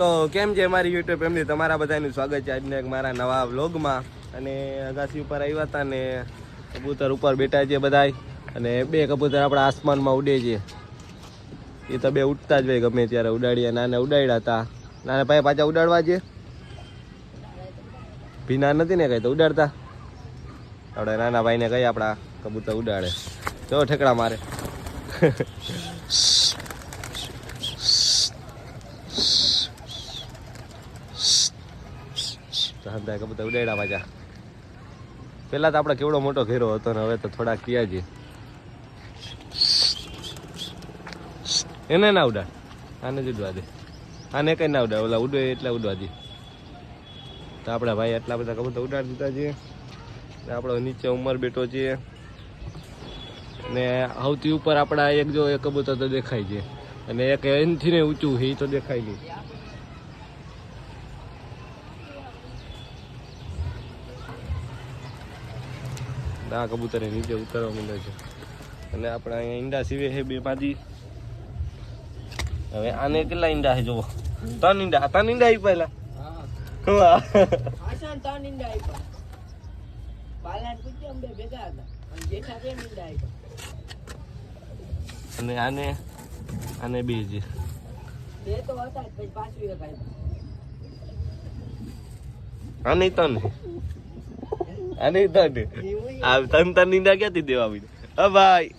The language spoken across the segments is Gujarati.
તો કેમ છે મારી યુટ્યુબ ફેમિલી, તમારા બધાનું સ્વાગત છે આજના એક મારા નવા વ્લોગમાં. અને અગાસી ઉપર આવ્યા હતા ને કબૂતર ઉપર બેઠા છે બધાય, અને બે કબૂતર આપણા આસમાનમાં ઉડે છે. એ તો બે ઉડતા જ હોય, ગમે ત્યારે ઉડાડીએ. નાને ઉડાડ્યા હતા, નાના ભાઈ પાછા ઉડાડવા છે. ભીના નથી ને કઈ તો ઉડાડતા. આપણે નાના ભાઈને કઈ આપણા કબૂતર ઉડાડે. જો ઠેકડા મારે. કબૂતર ઉડાડ્યા પાછા. પેલા તો આપણે કેવડો મોટો ઘેરો હતો ને હવે તો થોડા ક્યાં છે. એને ના ઉડાડ, આને જ ઉડવા દે. આને કઈ ના ઉડાડ, ઓલા ઉડે એટલે ઉડવા દે. તો આપણા ભાઈ એટલા બધા કબૂતર ઉડાડી દીધા છે. આપણો નીચે ઉમર બેઠો છે ને સૌથી ઉપર આપણા એક જો એક કબૂતર તો દેખાય છે, અને એક એનથી ને ઊંચું છે એ તો દેખાય નહીં. આ કબૂતર નીચે ઉતરવા માંડે છે, અને આપણે અહીંયા ઈંડા સીવે છે બે પાછી. હવે આને કેટલા ઈંડા છે જોવો, 3 ઈંડા. 3 ઈંડા આવી પહેલા. અને આને આને બે છે. આને 3 આને 3 આ 3 ઈંડા ક્યાંથી દેવા મીડ્યા? ભાઈ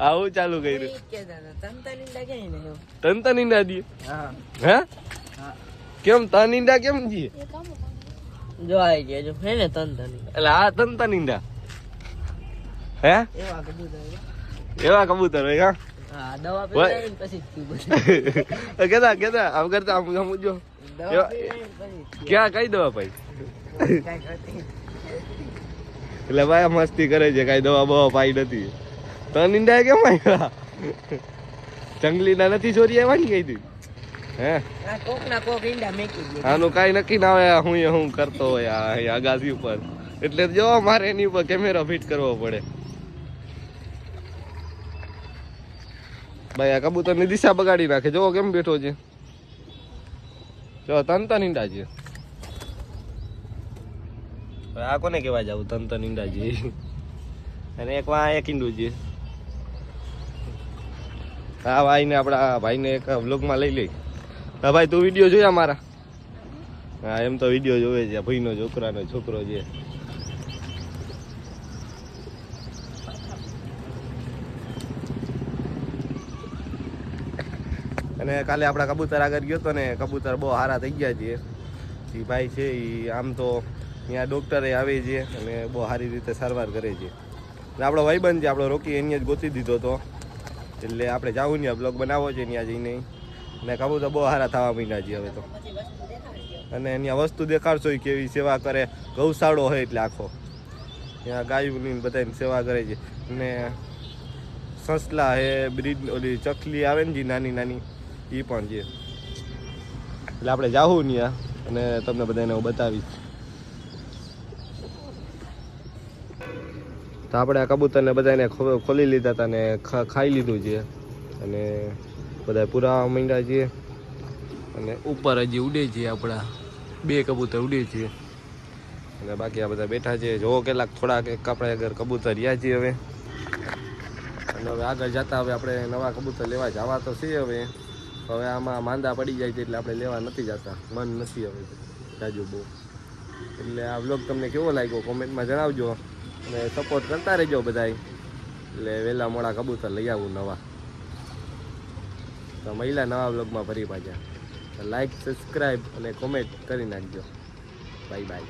આવું ચાલુ કર્યું. 3 ઈંડા દે. હે કેમ 3 ઈંડા કેમ દે? જો આવી ગયા જો હે ને 3 એટલે આ 3 ઈંડા હે એવા કબૂતર હોય. હા દવા પીવડાવીને પછી કેતા કેતા આમ કરતા આમ સમજો ક્યાં કઈ દવા પાઈ. એટલે ભાઈ મસ્તી કરે છે, કઈ દવા બવા પાઈ નથી. 3 ઈંડા કેમ આવ્યા? જંગલી ના નથી ચોરી આવ્યા ને કઈ દી. હે કોક ના કોક ઈંડા મેકી દે. આનું કઈ નક્કી ના આવે હું કરતો હોય આ અગાસી ઉપર. એટલે જો મારે એની ઉપર કેમેરા ફિટ કરવો પડે. ભાઈ આ કબૂતર ની દિશા બગાડી નાખે. જો કેમ બેઠો છે. જો 3 ઈંડા છે. આ કોને કેવા જાવ? 3 ઈંડા છે. અને એક ઈંડું છે. આ ભાઈને આપણા ભાઈને એક વ્લોગમાં લઈ લઈ. હા ભાઈ તું વિડીયો જોયા મારા? હા એમ તો વિડીયો જોવે છે. ભાઈનો છોકરાનો છોકરો છે. અને કાલે આપણા કબૂતર આગળ ગયો હતો ને, કબૂતર બહુ સારા થઈ ગયા છે. એ ભાઈ છે એ આમ તો ત્યાં ડૉક્ટરે આવે છે અને બહુ સારી રીતે સારવાર કરે છે. આપણો ભાઈબંધ છે આપણો રોકી, એને જ ગોતી દીધો હતો. એટલે આપણે જવું ને બ્લોગ બનાવવો છે ત્યાં જઈને. ને કબૂતર બહુ સારા થવા માંડ્યા છે હવે તો. અને ત્યાં વસ્તુ દેખાડશો એ કેવી સેવા કરે. ગૌશાળો હોય એટલે આખો ત્યાં ગાયોની બધાની સેવા કરે છે. અને સસલા હે, બ્રીડ ઓલી ચકલી આવે ને જે નાની નાની એ પણ છે. એટલે આપણે જાવું ત્યાં અને તમને બધાને હું બતાવીશ. તો આપણે આ કબૂતરને બધાને ખોલી લીધા હતા ને ખાઈ લીધું છે. અને બધા પૂરા માંડ્યા છે. અને ઉપર હજી ઉડે છે, આપણા 2 કબૂતર ઉડે છે. અને બાકી આ બધા બેઠા છે. જોવો કેટલાક થોડાક આપણે આગળ કબૂતર રહ્યા છીએ હવે. અને હવે આગળ જતા હવે આપણે નવા કબૂતર લેવા જવા તો છે. હવે આમાં માંદા પડી જાય છે એટલે આપણે લેવા નથી જતા. મન નથી હવે જાજુ બહુ. એટલે આ વ્લોગ તમને કેવો લાગ્યો કોમેન્ટમાં જણાવજો. અને સપોર્ટ કરતા રહેજો બધાય. એટલે વહેલા મોડા કબૂતર લઈ આવું નવા. તો મહિલા નવા વ્લોગમાં ફરી પાછા. લાઈક, સબસ્ક્રાઈબ અને કોમેન્ટ કરી નાખજો. Bye bye.